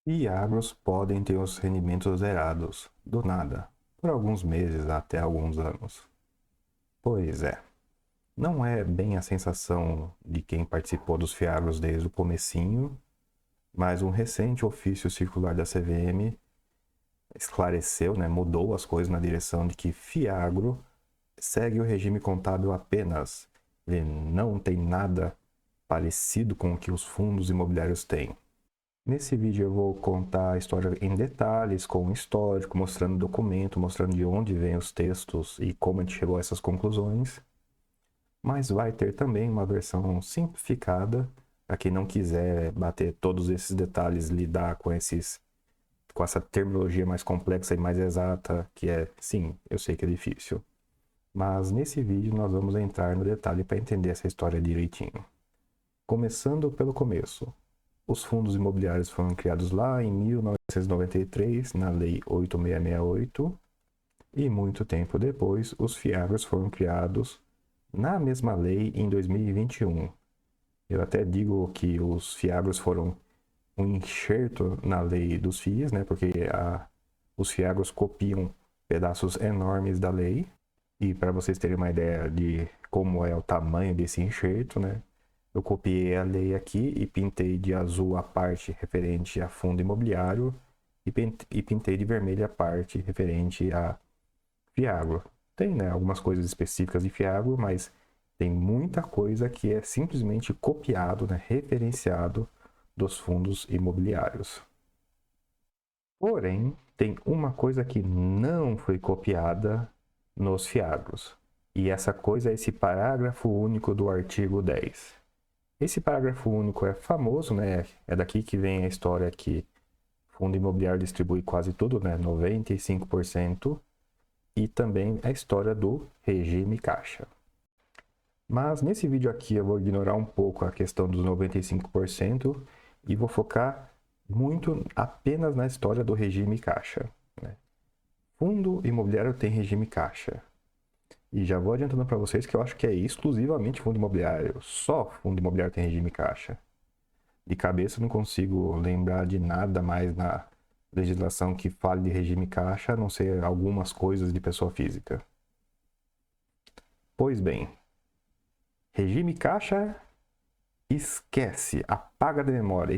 Fiagros podem ter os rendimentos zerados, do nada, por alguns meses até alguns anos. Pois é, não é bem a sensação de quem participou dos fiagros desde o comecinho, mas um recente ofício circular da CVM esclareceu, mudou as coisas na direção de que fiagro segue o regime contábil apenas. Ele não tem nada parecido com o que os fundos imobiliários têm. Nesse vídeo eu vou contar a história em detalhes, com um histórico, mostrando o documento, mostrando de onde vêm os textos e como a gente chegou a essas conclusões. Mas vai ter também uma versão simplificada, para quem não quiser bater todos esses detalhes, lidar com essa terminologia mais complexa e mais exata, que é, sim, eu sei que é difícil. Mas nesse vídeo nós vamos entrar no detalhe para entender essa história direitinho. Começando pelo começo. Os fundos imobiliários foram criados lá em 1993, na Lei 8668, e muito tempo depois, os fiagros foram criados na mesma lei em 2021. Eu até digo que os fiagros foram um enxerto na lei dos FIIs, porque os fiagros copiam pedaços enormes da lei. E para vocês terem uma ideia de como é o tamanho desse enxerto, eu copiei a lei aqui e pintei de azul a parte referente a fundo imobiliário e pintei de vermelho a parte referente a fiagro. Tem, algumas coisas específicas de fiagro, mas tem muita coisa que é simplesmente copiado, referenciado dos fundos imobiliários. Porém, tem uma coisa que não foi copiada nos fiagros. E essa coisa é esse parágrafo único do artigo 10. Esse parágrafo único é famoso, É daqui que vem a história que fundo imobiliário distribui quase tudo, 95%, e também a história do regime caixa. Mas nesse vídeo aqui eu vou ignorar um pouco a questão dos 95% e vou focar muito apenas na história do regime caixa. Fundo imobiliário tem regime caixa. E já vou adiantando para vocês que eu acho que é exclusivamente fundo imobiliário. Só fundo imobiliário tem regime caixa. De cabeça não consigo lembrar de nada mais na legislação que fale de regime caixa, a não ser algumas coisas de pessoa física. Pois bem, regime caixa, esquece, apaga da memória.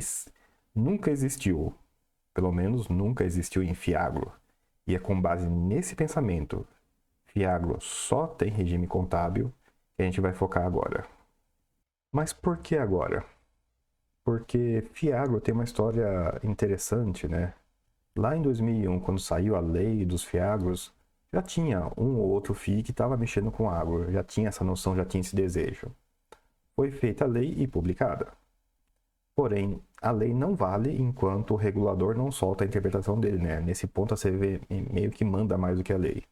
Nunca existiu, pelo menos nunca existiu em fiagro. E é com base nesse pensamento, fiagro só tem regime contábil, que a gente vai focar agora. Mas por que agora? Porque fiagro tem uma história interessante, Lá em 2001, quando saiu a lei dos fiagros, já tinha um ou outro FII que estava mexendo com agro, já tinha essa noção, já tinha esse desejo. Foi feita a lei e publicada. Porém, a lei não vale enquanto o regulador não solta a interpretação dele, Nesse ponto a CVM meio que manda mais do que a lei.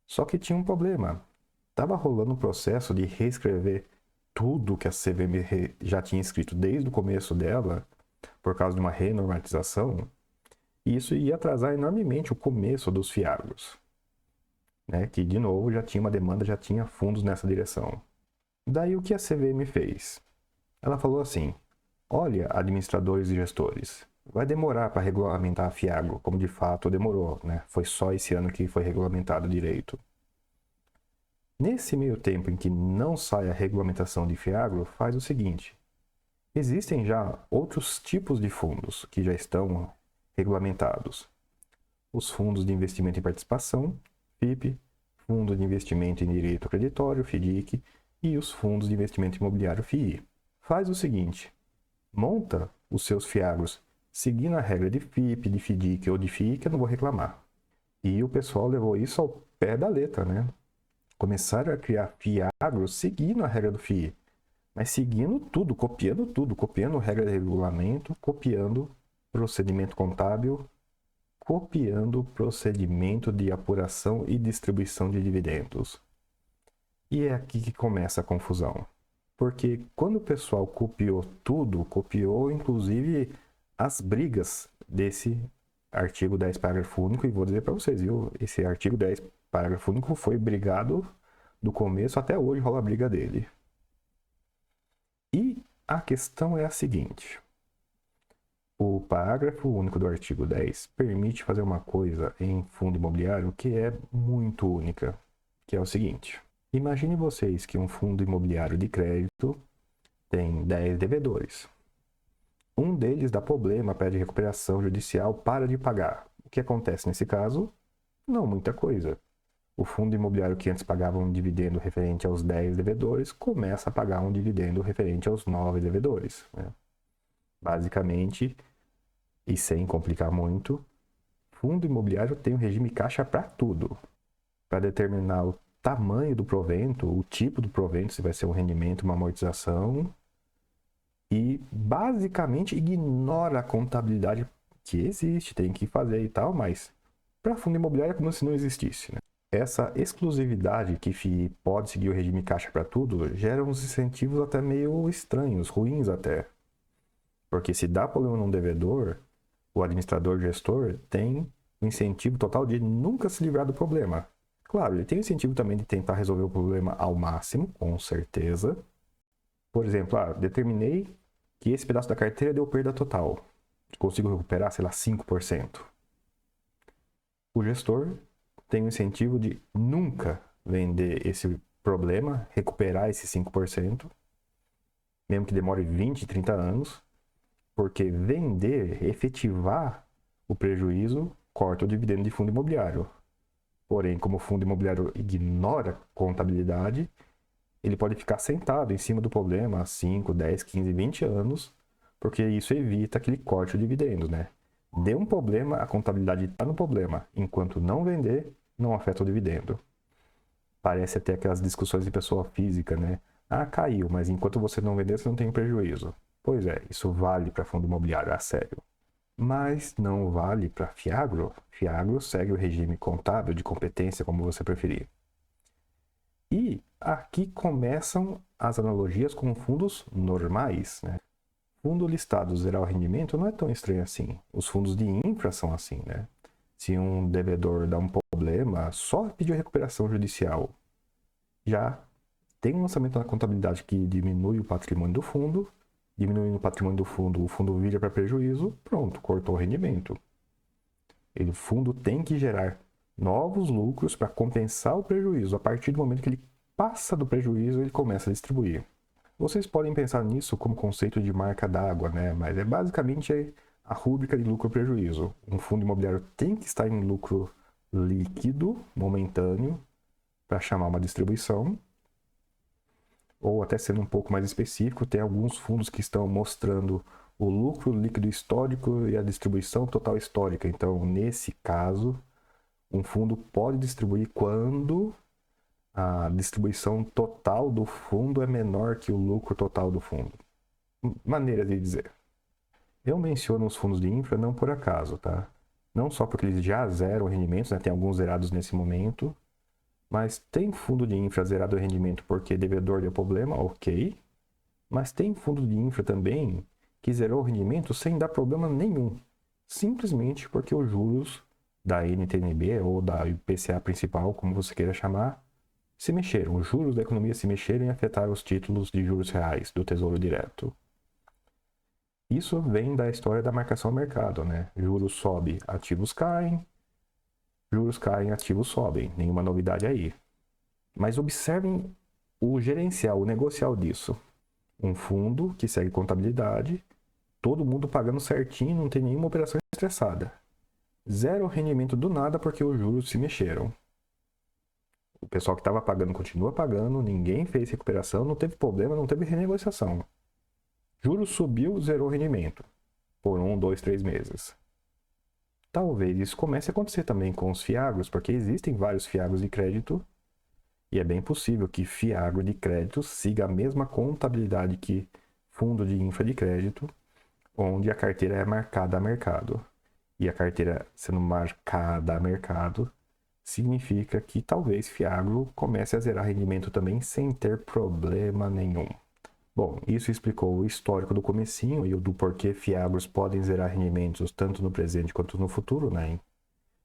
Só que tinha um problema. Estava rolando um processo de reescrever tudo que a CVM já tinha escrito desde o começo dela, por causa de uma renormatização, e isso ia atrasar enormemente o começo dos fiagros, que de novo já tinha uma demanda, já tinha fundos nessa direção. Daí o que a CVM fez? Ela falou assim: olha, administradores e gestores, vai demorar para regulamentar a fiagro, como de fato demorou, Foi só esse ano que foi regulamentado direito. Nesse meio tempo em que não sai a regulamentação de fiagro, faz o seguinte: existem já outros tipos de fundos que já estão regulamentados. Os fundos de investimento em participação, FIP, fundo de investimento em direito creditório, FDIC, e os fundos de investimento imobiliário, FII. Faz o seguinte: monta os seus fiagros seguindo a regra de FIP, de FDIC ou de FII, que eu não vou reclamar. E o pessoal levou isso ao pé da letra, Começaram a criar fiagros seguindo a regra do FII, mas seguindo tudo, copiando regra de regulamento, copiando procedimento contábil, copiando procedimento de apuração e distribuição de dividendos. E é aqui que começa a confusão. Porque quando o pessoal copiou tudo, copiou inclusive as brigas desse artigo 10, parágrafo único, e vou dizer para vocês, viu? Esse artigo 10, parágrafo único foi brigado do começo até hoje, rola a briga dele. E a questão é a seguinte: O parágrafo único do artigo 10 permite fazer uma coisa em fundo imobiliário que é muito única, que é o seguinte. Imagine vocês que um fundo imobiliário de crédito tem 10 devedores. Um deles dá problema, pede recuperação judicial, para de pagar. O que acontece nesse caso? Não muita coisa. O fundo imobiliário que antes pagava um dividendo referente aos 10 devedores começa a pagar um dividendo referente aos 9 devedores. Né? Basicamente, e sem complicar muito, fundo imobiliário tem um regime caixa para tudo. Para determinar o tamanho do provento, o tipo do provento, se vai ser um rendimento, uma amortização, e basicamente ignora a contabilidade que existe, tem que fazer e tal, mas para fundo imobiliário é como se não existisse. Né? Essa exclusividade que FII pode seguir o regime caixa para tudo gera uns incentivos até meio estranhos, ruins até. Porque se dá problema num devedor, o administrador gestor tem o incentivo total de nunca se livrar do problema. Claro, ele tem o incentivo também de tentar resolver o problema ao máximo, com certeza. Por exemplo, determinei que esse pedaço da carteira deu perda total. Consigo recuperar, sei lá, 5%. O gestor tem o incentivo de nunca vender esse problema, recuperar esses 5%, mesmo que demore 20, 30 anos, porque vender, efetivar o prejuízo, corta o dividendo de fundo imobiliário. Porém, como o fundo imobiliário ignora a contabilidade, ele pode ficar sentado em cima do problema há 5, 10, 15, 20 anos, porque isso evita que ele corte o dividendo, né? Deu um problema, a contabilidade está no problema. Enquanto não vender, não afeta o dividendo. Parece até aquelas discussões de pessoa física, né? Caiu, mas enquanto você não vender, você não tem prejuízo. Pois é, isso vale para fundo imobiliário, a sério. Mas não vale para Fiagro. Fiagro segue o regime contábil de competência, como você preferir. E aqui começam as analogias com fundos normais. Né? Fundo listado zerar o rendimento não é tão estranho assim. Os fundos de infra são assim. Né? Se um devedor dá um problema, só pedir recuperação judicial. Já tem um lançamento na contabilidade que diminui o patrimônio do fundo. Diminuindo o patrimônio do fundo, o fundo vira para prejuízo. Pronto, cortou o rendimento. O fundo tem que gerar novos lucros para compensar o prejuízo. A partir do momento que ele passa do prejuízo, ele começa a distribuir. Vocês podem pensar nisso como conceito de marca d'água, né? Mas é basicamente a rúbrica de lucro-prejuízo. Um fundo imobiliário tem que estar em lucro líquido, momentâneo, para chamar uma distribuição. Ou até sendo um pouco mais específico, tem alguns fundos que estão mostrando o lucro líquido histórico e a distribuição total histórica. Então, nesse caso, um fundo pode distribuir quando a distribuição total do fundo é menor que o lucro total do fundo. Maneira de dizer. Eu menciono os fundos de infra não por acaso, tá? Não só porque eles já zeram rendimentos, né? Tem alguns zerados nesse momento, mas tem fundo de infra zerado rendimento porque devedor deu problema, ok. Mas tem fundo de infra também que zerou o rendimento sem dar problema nenhum. Simplesmente porque os juros da NTNB ou da IPCA principal, como você queira chamar, se mexeram. Os juros da economia se mexeram e afetaram os títulos de juros reais do Tesouro Direto. Isso vem da história da marcação ao mercado, né? Juros sobe, ativos caem. Juros caem, ativos sobem. Nenhuma novidade aí. Mas observem o gerencial, o negocial disso. Um fundo que segue contabilidade, todo mundo pagando certinho, não tem nenhuma operação estressada. Zero rendimento do nada porque os juros se mexeram. O pessoal que estava pagando continua pagando, ninguém fez recuperação, não teve problema, não teve renegociação. Juros subiu, zerou o rendimento por 1, 2, 3 meses. Talvez isso comece a acontecer também com os fiagros, porque existem vários fiagros de crédito e é bem possível que fiagro de crédito siga a mesma contabilidade que fundo de infra de crédito, onde a carteira é marcada a mercado. E a carteira sendo marcada a mercado significa que talvez fiagro comece a zerar rendimento também sem ter problema nenhum. Bom, isso explicou o histórico do comecinho e o do porquê fiagros podem zerar rendimentos tanto no presente quanto no futuro, né?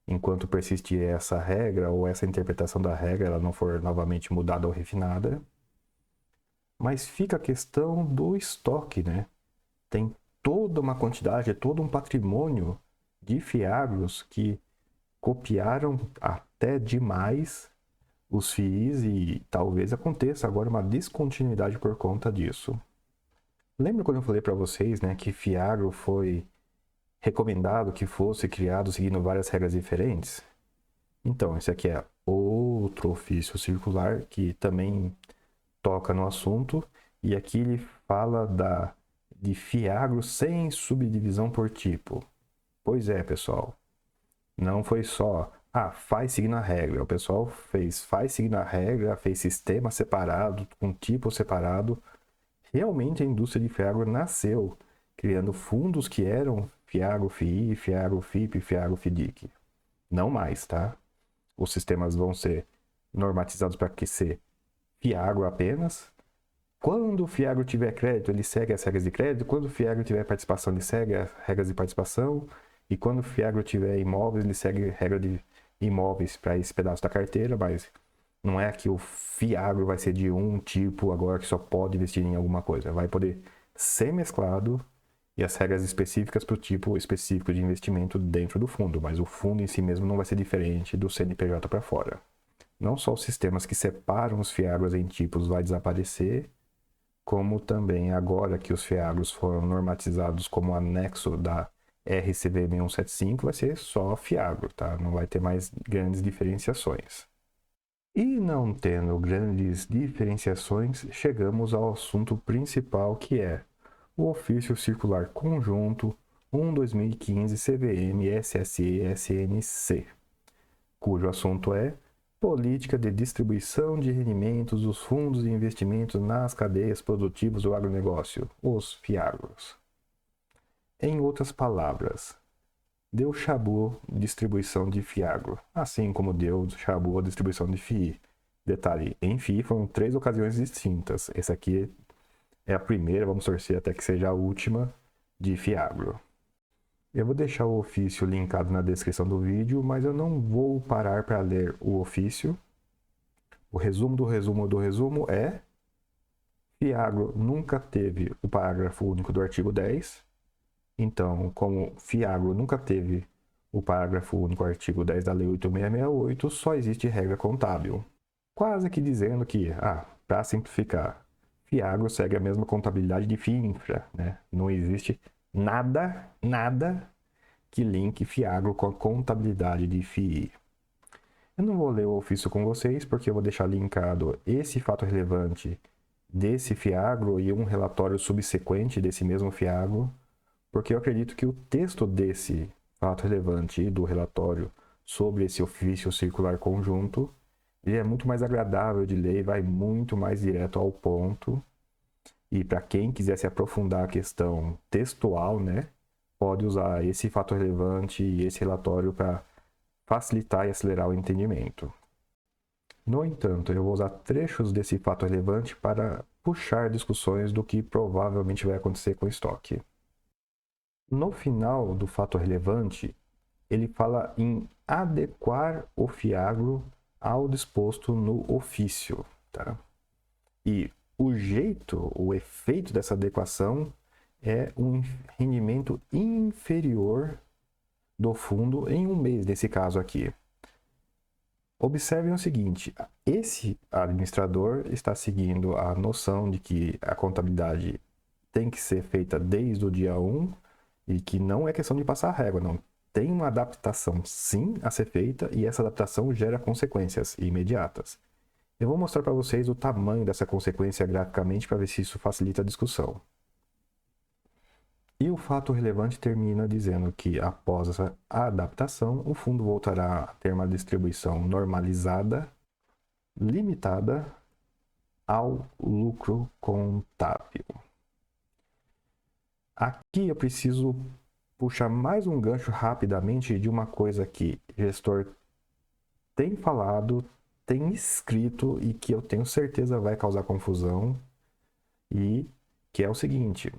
Enquanto persistir essa regra ou essa interpretação da regra, ela não for novamente mudada ou refinada. Mas fica a questão do estoque, né? Tem toda uma quantidade, todo um patrimônio de fiagros que copiaram até demais os FIIs e talvez aconteça agora uma descontinuidade por conta disso. Lembra quando eu falei para vocês, né, que fiagro foi recomendado que fosse criado seguindo várias regras diferentes? Então, esse aqui é outro ofício circular que também toca no assunto, e aqui ele fala de fiagro sem subdivisão por tipo. Pois é, pessoal, não foi só, faz seguindo a regra. O pessoal faz seguindo a regra, fez sistema separado, com tipo separado. Realmente a indústria de fiagro nasceu criando fundos que eram Fiagro FII, Fiagro FIP, Fiagro FIDIC. Não mais, tá? Os sistemas vão ser normatizados para que ser Fiagro apenas. Quando o Fiagro tiver crédito, ele segue as regras de crédito. Quando o Fiagro tiver participação, ele segue as regras de participação. E quando o Fiagro tiver imóveis, ele segue a regra de imóveis para esse pedaço da carteira. Mas não é que o Fiagro vai ser de um tipo agora que só pode investir em alguma coisa. Vai poder ser mesclado e as regras específicas para o tipo específico de investimento dentro do fundo. Mas o fundo em si mesmo não vai ser diferente do CNPJ para fora. Não só os sistemas que separam os fiagros em tipos vai desaparecer, como também agora que os fiagros foram normatizados como anexo da RCV 6175, vai ser só fiagro, tá? Não vai ter mais grandes diferenciações. E não tendo grandes diferenciações, chegamos ao assunto principal, que é o Ofício Circular Conjunto 1/2015 CVM SSE SNC, cujo assunto é Política de Distribuição de Rendimentos dos Fundos de Investimentos nas Cadeias Produtivas do Agronegócio, os FIAGROS. Em outras palavras, deu chabu distribuição de fiagro, assim como deu chabu a distribuição de FII. Detalhe, em FII foram 3 ocasiões distintas. Essa aqui é a primeira, vamos torcer até que seja a última, de fiagro. Eu vou deixar o ofício linkado na descrição do vídeo, mas eu não vou parar para ler o ofício. O resumo do resumo do resumo é: fiagro nunca teve o parágrafo único do artigo 10. Então, como fiagro nunca teve o parágrafo único do artigo 10 da Lei 8.668, só existe regra contábil. Quase que dizendo que, para simplificar, fiagro segue a mesma contabilidade de FIINFRA, né? Não existe nada que linke fiagro com a contabilidade de FII. Eu não vou ler o ofício com vocês, porque eu vou deixar linkado esse fato relevante desse fiagro e um relatório subsequente desse mesmo fiagro, porque eu acredito que o texto desse fato relevante e do relatório sobre esse ofício circular conjunto, ele é muito mais agradável de ler e vai muito mais direto ao ponto. E para quem quiser se aprofundar a questão textual, né, pode usar esse fato relevante e esse relatório para facilitar e acelerar o entendimento. No entanto, eu vou usar trechos desse fato relevante para puxar discussões do que provavelmente vai acontecer com o estoque. No final do fato relevante, ele fala em adequar o fiagro ao disposto no ofício, tá? E o jeito, o efeito dessa adequação é um rendimento inferior do fundo em um mês, nesse caso aqui. Observem o seguinte: esse administrador está seguindo a noção de que a contabilidade tem que ser feita desde o dia 1 e que não é questão de passar régua, não. Tem uma adaptação sim a ser feita e essa adaptação gera consequências imediatas. Eu vou mostrar para vocês o tamanho dessa consequência graficamente para ver se isso facilita a discussão. E o fato relevante termina dizendo que, após essa adaptação, o fundo voltará a ter uma distribuição normalizada, limitada ao lucro contábil. Aqui eu preciso puxar mais um gancho rapidamente de uma coisa que o gestor tem falado, tem escrito e que eu tenho certeza vai causar confusão, e que é o seguinte: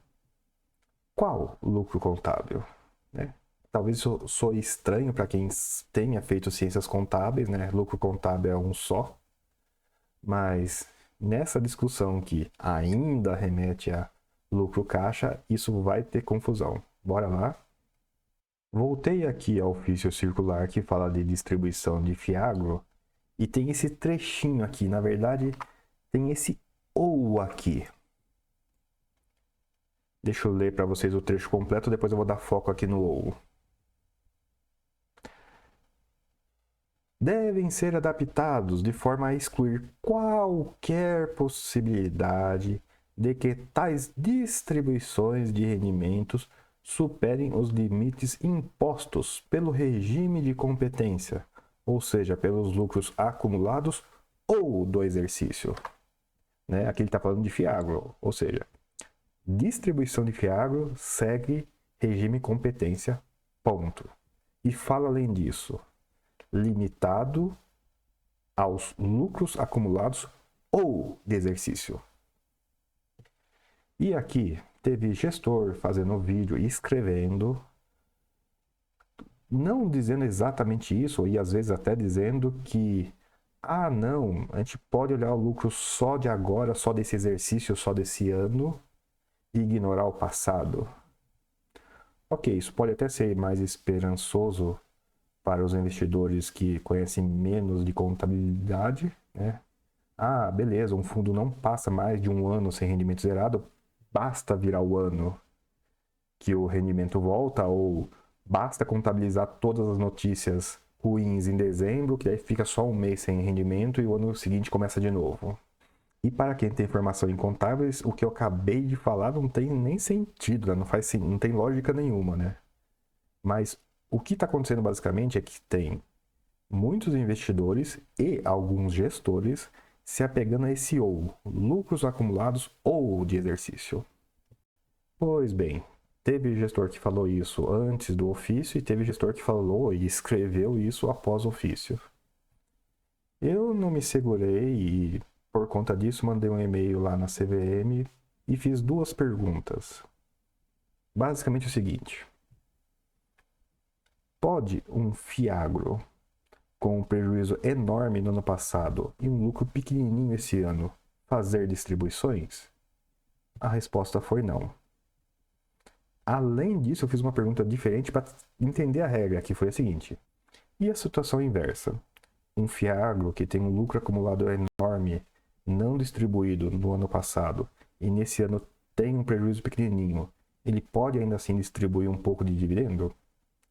qual lucro contábil? Né? Talvez isso soe estranho para quem tenha feito ciências contábeis, né? Lucro contábil é um só, mas nessa discussão que ainda remete a lucro caixa, isso vai ter confusão. Bora lá? Voltei aqui ao ofício circular que fala de distribuição de Fiagro e tem esse trechinho aqui. Na verdade, tem esse ou aqui. Deixa eu ler para vocês o trecho completo, depois eu vou dar foco aqui no ou. Devem ser adaptados de forma a excluir qualquer possibilidade de que tais distribuições de rendimentos superem os limites impostos pelo regime de competência, ou seja, pelos lucros acumulados ou do exercício. Né? Aqui ele está falando de Fiagro, ou seja, distribuição de Fiagro segue regime competência, ponto. E fala além disso, limitado aos lucros acumulados ou de exercício. E aqui teve gestor fazendo vídeo e escrevendo, não dizendo exatamente isso, e às vezes até dizendo que não, a gente pode olhar o lucro só de agora, só desse exercício, só desse ano, e ignorar o passado. Ok, isso pode até ser mais esperançoso para os investidores que conhecem menos de contabilidade, né? Beleza, um fundo não passa mais de um ano sem rendimento zerado, basta virar o ano que o rendimento volta, ou basta contabilizar todas as notícias ruins em dezembro, que aí fica só um mês sem rendimento e o ano seguinte começa de novo. E para quem tem formação em contábeis, o que eu acabei de falar não tem nem sentido, né? Não tem lógica nenhuma, né? Mas o que está acontecendo basicamente é que tem muitos investidores e alguns gestores se apegando a esse ou, lucros acumulados ou de exercício. Pois bem, teve gestor que falou isso antes do ofício e teve gestor que falou e escreveu isso após o ofício. Eu não me segurei e, por conta disso, mandei um e-mail lá na CVM e fiz duas perguntas. Basicamente o seguinte: pode um Fiagro com um prejuízo enorme no ano passado e um lucro pequenininho esse ano fazer distribuições? A resposta foi não. Além disso, eu fiz uma pergunta diferente para entender a regra, que foi a seguinte: e a situação inversa? Um Fiagro que tem um lucro acumulado enorme, não distribuído no ano passado, e nesse ano tem um prejuízo pequenininho, ele pode ainda assim distribuir um pouco de dividendo?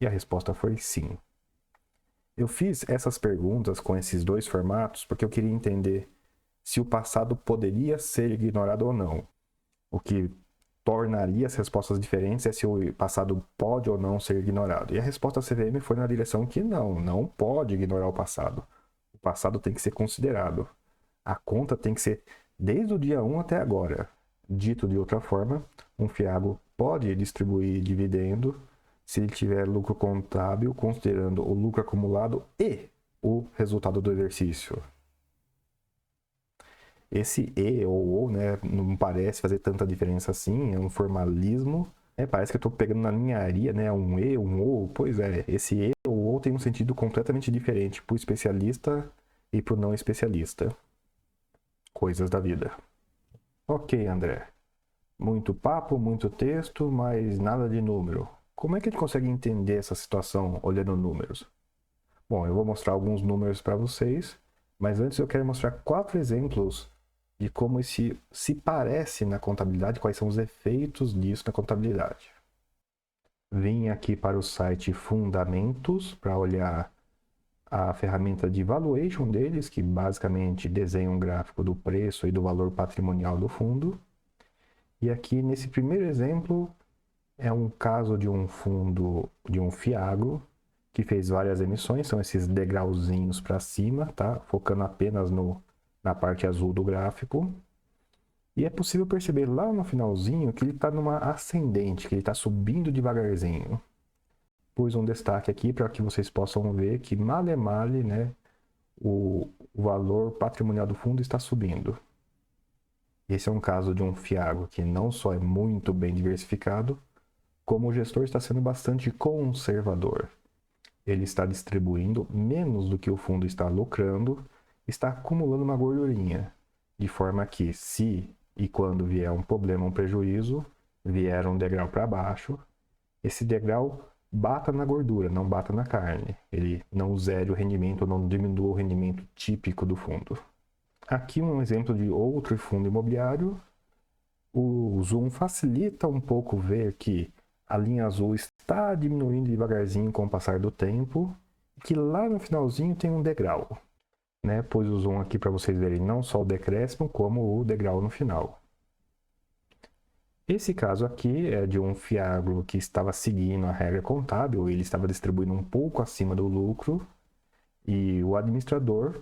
E a resposta foi sim. Eu fiz essas perguntas com esses dois formatos porque eu queria entender se o passado poderia ser ignorado ou não. O que tornaria as respostas diferentes é se o passado pode ou não ser ignorado. E a resposta da CVM foi na direção que não pode ignorar o passado. O passado tem que ser considerado. A conta tem que ser desde o dia 1 até agora. Dito de outra forma, um Fiagro pode distribuir dividendo se ele tiver lucro contábil, considerando o lucro acumulado e o resultado do exercício. Esse e ou, né, não parece fazer tanta diferença assim, é um formalismo. Parece que eu estou pegando na ninharia, né, um e, um ou. Pois é, esse e ou tem um sentido completamente diferente para o especialista e para o não especialista. Coisas da vida. Ok, André. Muito papo, muito texto, mas nada de número. Como é que a gente consegue entender essa situação olhando números? Bom, eu vou mostrar alguns números para vocês, mas antes eu quero mostrar 4 exemplos de como isso se parece na contabilidade, quais são os efeitos disso na contabilidade. Vim aqui para o site Fundamentos para olhar a ferramenta de valuation deles, que basicamente desenha um gráfico do preço e do valor patrimonial do fundo. E aqui nesse primeiro exemplo é um caso de um fundo, de um Fiagro, que fez várias emissões, são esses degrauzinhos para cima, tá? Focando apenas na parte azul do gráfico. E é possível perceber lá no finalzinho que ele está numa ascendente, que ele está subindo devagarzinho. Pus um destaque aqui para que vocês possam ver que male male, né, o valor patrimonial do fundo está subindo. Esse é um caso de um Fiagro que não só é muito bem diversificado, como o gestor está sendo bastante conservador. Ele está distribuindo menos do que o fundo está lucrando, está acumulando uma gordurinha, de forma que se e quando vier um problema, um prejuízo, vieram um degrau para baixo, esse degrau bata na gordura, não bata na carne. Ele não zere o rendimento, não diminua o rendimento típico do fundo. Aqui um exemplo de outro fundo imobiliário. O zoom facilita um pouco ver que a linha azul está diminuindo devagarzinho com o passar do tempo, e que lá no finalzinho tem um degrau. Né? Pus o zoom aqui para vocês verem não só o decréscimo, como o degrau no final. Esse caso aqui é de um fiagro que estava seguindo a regra contábil, ele estava distribuindo um pouco acima do lucro, e o administrador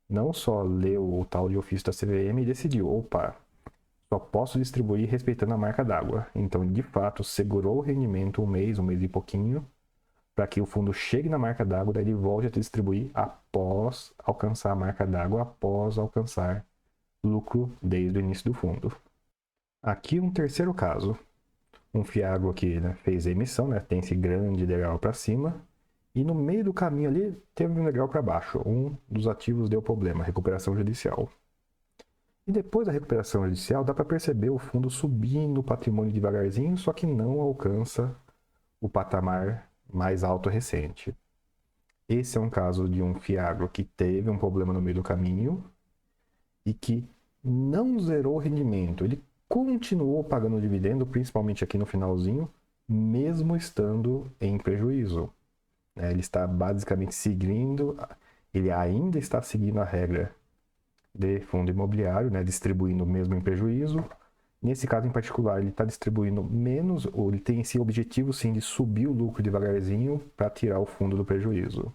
não só leu o tal de ofício da CVM e decidiu, opa, só posso distribuir respeitando a marca d'água. Então, de fato, segurou o rendimento um mês e pouquinho, para que o fundo chegue na marca d'água, daí ele volte a distribuir após alcançar a marca d'água, após alcançar lucro desde o início do fundo. Aqui um terceiro caso. Um fiagro que fez a emissão, tem esse grande degrau para cima, e no meio do caminho ali teve um degrau para baixo. Um dos ativos deu problema, recuperação judicial. E depois da recuperação judicial, dá para perceber o fundo subindo o patrimônio devagarzinho, só que não alcança o patamar mais alto recente. Esse é um caso de um fiagro que teve um problema no meio do caminho e que não zerou o rendimento. Ele continuou pagando dividendo, principalmente aqui no finalzinho, mesmo estando em prejuízo. Ele está basicamente seguindo, ele ainda está seguindo a regra de fundo imobiliário, distribuindo mesmo em prejuízo. Nesse caso em particular, ele está distribuindo menos, ou ele tem esse objetivo sim de subir o lucro devagarzinho para tirar o fundo do prejuízo.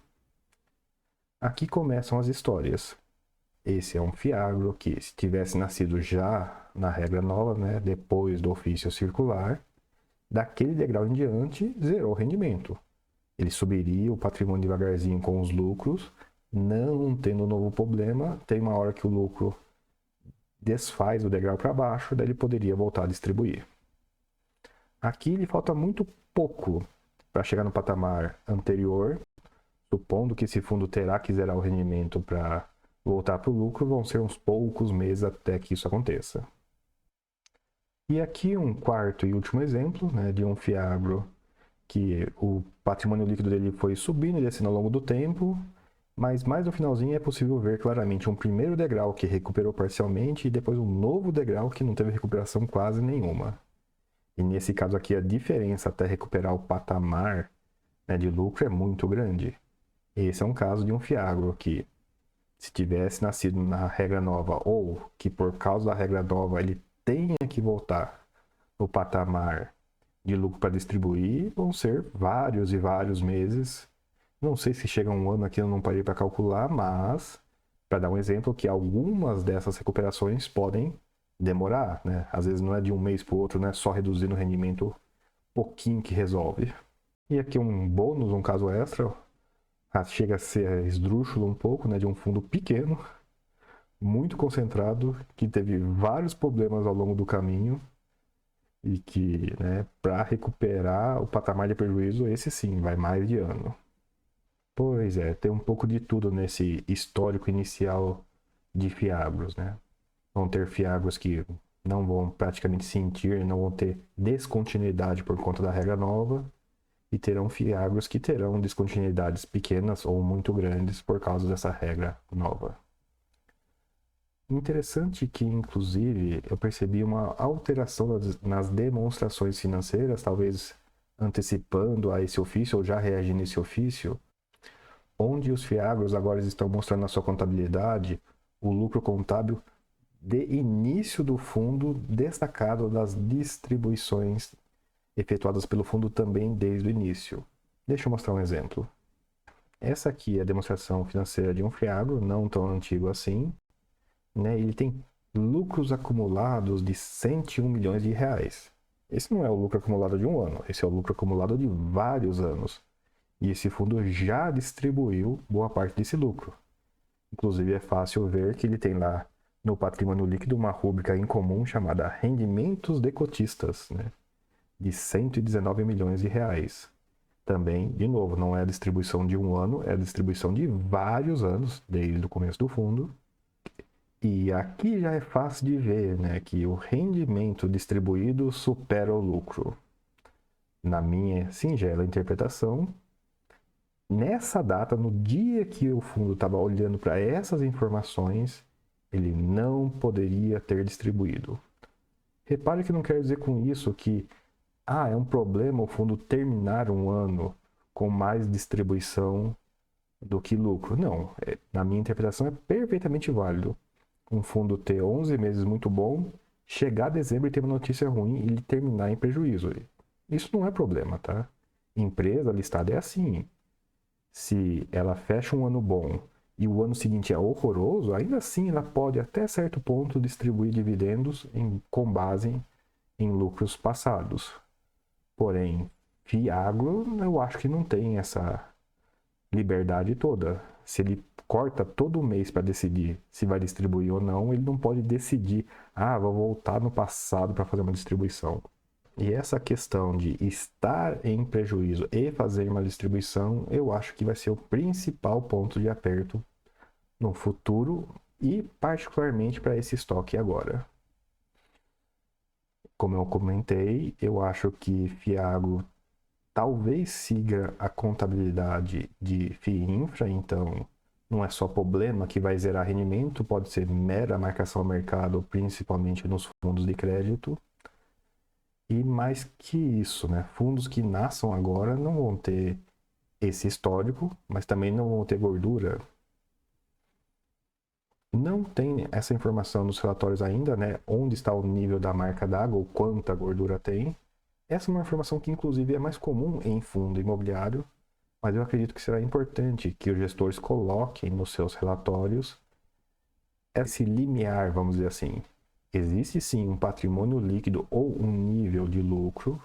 Aqui começam as histórias. Esse é um fiagro que, se tivesse nascido já na regra nova, depois do ofício circular, daquele degrau em diante, zerou o rendimento. Ele subiria o patrimônio devagarzinho com os lucros, não tendo um novo problema, tem uma hora que o lucro desfaz o degrau para baixo, daí ele poderia voltar a distribuir. Aqui lhe falta muito pouco para chegar no patamar anterior, supondo que esse fundo terá que zerar o rendimento para voltar para o lucro, vão ser uns poucos meses até que isso aconteça. E aqui um quarto e último exemplo de um fiagro que o patrimônio líquido dele foi subindo e descendo ao longo do tempo, mas mais no finalzinho é possível ver claramente um primeiro degrau que recuperou parcialmente e depois um novo degrau que não teve recuperação quase nenhuma. E nesse caso aqui a diferença até recuperar o patamar de lucro é muito grande. Esse é um caso de um fiagro que, se tivesse nascido na regra nova ou que por causa da regra nova ele tenha que voltar no patamar de lucro para distribuir, vão ser vários e vários meses. Não sei se chega um ano aqui, eu não parei para calcular, mas para dar um exemplo que algumas dessas recuperações podem demorar, Às vezes não é de um mês para o outro, só reduzindo o rendimento pouquinho que resolve. E aqui um bônus, um caso extra, chega a ser esdrúxulo um pouco, de um fundo pequeno, muito concentrado, que teve vários problemas ao longo do caminho e que, para recuperar o patamar de prejuízo, esse sim, vai mais de ano. Pois é, tem um pouco de tudo nesse histórico inicial de fiagros, Vão ter fiagros que não vão praticamente sentir, não vão ter descontinuidade por conta da regra nova, e terão fiagros que terão descontinuidades pequenas ou muito grandes por causa dessa regra nova. Interessante que, inclusive, eu percebi uma alteração nas demonstrações financeiras, talvez antecipando a esse ofício ou já reagindo a esse ofício, onde os fiagros agora estão mostrando na sua contabilidade o lucro contábil de início do fundo, destacado das distribuições efetuadas pelo fundo também desde o início. Deixa eu mostrar um exemplo. Essa aqui é a demonstração financeira de um fiagro, não tão antigo assim. Ele tem lucros acumulados de 101 milhões de reais. Esse não é o lucro acumulado de um ano, esse é o lucro acumulado de vários anos. E esse fundo já distribuiu boa parte desse lucro. Inclusive é fácil ver que ele tem lá no patrimônio líquido uma rúbrica em comum chamada rendimentos de cotistas, de 119 milhões de reais. Também, de novo, não é a distribuição de um ano, é a distribuição de vários anos, desde o começo do fundo. E aqui já é fácil de ver, né, que o rendimento distribuído supera o lucro. Na minha singela interpretação, nessa data, no dia que o fundo estava olhando para essas informações, ele não poderia ter distribuído. Repare que não quero dizer com isso que é um problema o fundo terminar um ano com mais distribuição do que lucro. Não, na minha interpretação é perfeitamente válido um fundo ter 11 meses muito bom, chegar a dezembro e ter uma notícia ruim e ele terminar em prejuízo. Isso não é problema, tá? Empresa listada é assim. Se ela fecha um ano bom e o ano seguinte é horroroso, ainda assim ela pode até certo ponto distribuir dividendos com base em lucros passados. Porém, Fiagro eu acho que não tem essa liberdade toda. Se ele corta todo mês para decidir se vai distribuir ou não, ele não pode decidir, vou voltar no passado para fazer uma distribuição. E essa questão de estar em prejuízo e fazer uma distribuição, eu acho que vai ser o principal ponto de aperto no futuro e particularmente para esse estoque agora. Como eu comentei, eu acho que Fiagro talvez siga a contabilidade de FII Infra, então não é só problema que vai zerar rendimento, pode ser mera marcação ao mercado, principalmente nos fundos de crédito. E mais que isso, né? Fundos que nasçam agora não vão ter esse histórico, mas também não vão ter gordura. Não tem essa informação nos relatórios ainda, né? Onde está o nível da marca d'água, ou quanta gordura tem. Essa é uma informação que, inclusive, é mais comum em fundo imobiliário, mas eu acredito que será importante que os gestores coloquem nos seus relatórios esse limiar, vamos dizer assim. Existe sim um patrimônio líquido ou um nível de lucro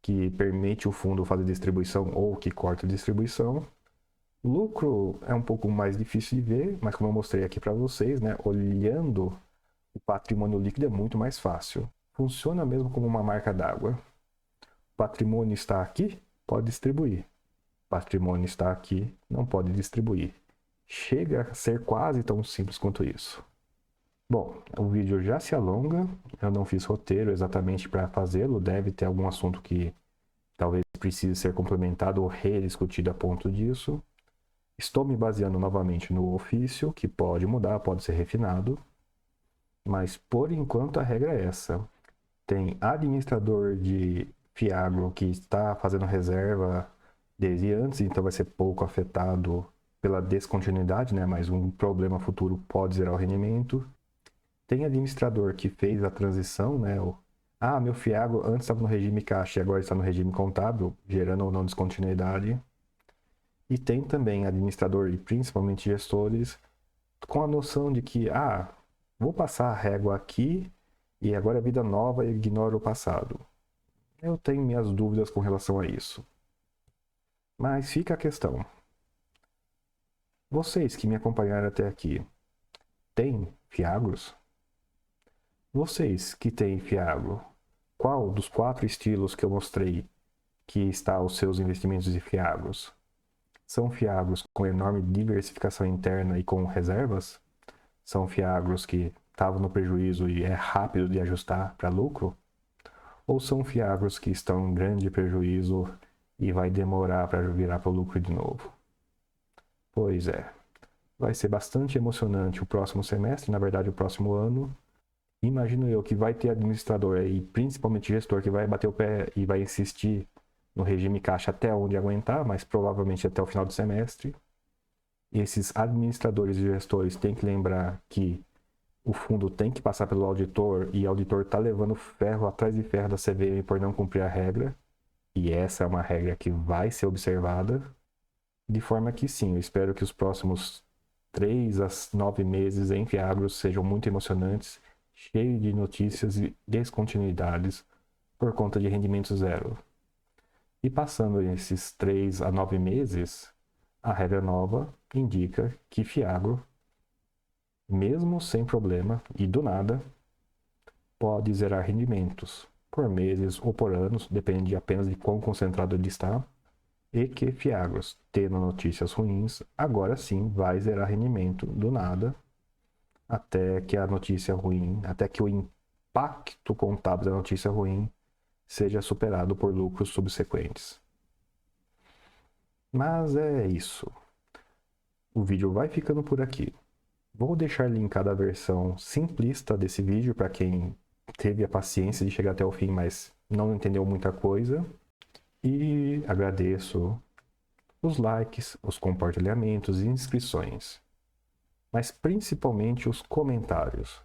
que permite o fundo fazer distribuição ou que corta a distribuição. Lucro é um pouco mais difícil de ver, mas como eu mostrei aqui para vocês, né, olhando o patrimônio líquido é muito mais fácil. Funciona mesmo como uma marca d'água. O patrimônio está aqui, pode distribuir. O patrimônio está aqui, não pode distribuir. Chega a ser quase tão simples quanto isso. Bom, o vídeo já se alonga, eu não fiz roteiro exatamente para fazê-lo, deve ter algum assunto que talvez precise ser complementado ou rediscutido a ponto disso. Estou me baseando novamente no ofício, que pode mudar, pode ser refinado, mas por enquanto a regra é essa. Tem administrador de Fiagro que está fazendo reserva desde antes, então vai ser pouco afetado pela descontinuidade, né? Mas um problema futuro pode zerar o rendimento. Tem administrador que fez a transição, né? Meu Fiagro antes estava no regime caixa e agora está no regime contábil, gerando ou não descontinuidade. E tem também administrador e principalmente gestores com a noção de que, vou passar a régua aqui e agora é vida nova e ignoro o passado. Eu tenho minhas dúvidas com relação a isso. Mas fica a questão. Vocês que me acompanharam até aqui, têm Fiagros? Vocês que têm Fiagro, qual dos 4 estilos que eu mostrei que está os seus investimentos de Fiagros? São Fiagros com enorme diversificação interna e com reservas? São Fiagros que estavam no prejuízo e é rápido de ajustar para lucro? Ou são Fiagros que estão em grande prejuízo e vai demorar para virar para o lucro de novo? Pois é, vai ser bastante emocionante o próximo semestre, na verdade o próximo ano. Imagino eu que vai ter administrador e principalmente gestor que vai bater o pé e vai insistir no regime caixa até onde aguentar, mas provavelmente até o final do semestre. Esses administradores e gestores têm que lembrar que o fundo tem que passar pelo auditor e o auditor está levando ferro atrás de ferro da CVM por não cumprir a regra. E essa é uma regra que vai ser observada. De forma que sim, eu espero que os próximos 3 a 9 meses em Fiagros sejam muito emocionantes, cheios de notícias e descontinuidades por conta de rendimento zero. E passando esses 3 a 9 meses, a regra nova indica que Fiagro, mesmo sem problema e do nada, pode zerar rendimentos por meses ou por anos, depende apenas de quão concentrado ele está, e que Fiagros, tendo notícias ruins, agora sim vai zerar rendimento do nada, até que a notícia ruim, até que o impacto contábil da notícia ruim seja superado por lucros subsequentes. Mas é isso. O vídeo vai ficando por aqui. Vou deixar linkada a versão simplista desse vídeo para quem teve a paciência de chegar até o fim, mas não entendeu muita coisa. E agradeço os likes, os compartilhamentos e inscrições, mas principalmente os comentários.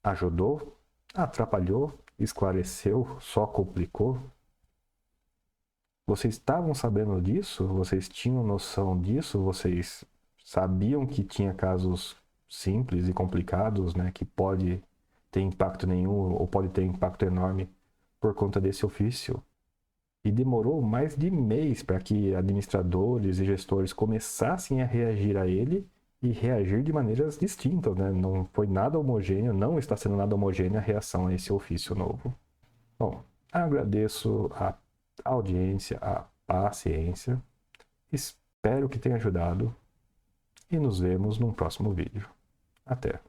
Ajudou? Atrapalhou? Esclareceu? Só complicou? Vocês estavam sabendo disso? Vocês tinham noção disso? Vocês sabiam que tinha casos simples e complicados, né, que pode ter impacto nenhum ou pode ter impacto enorme por conta desse ofício? E demorou mais de mês para que administradores e gestores começassem a reagir a ele e reagir de maneiras distintas, né? Não foi nada homogêneo, não está sendo nada homogênea a reação a esse ofício novo. Bom, agradeço a audiência, a paciência, espero que tenha ajudado e nos vemos num próximo vídeo. Até!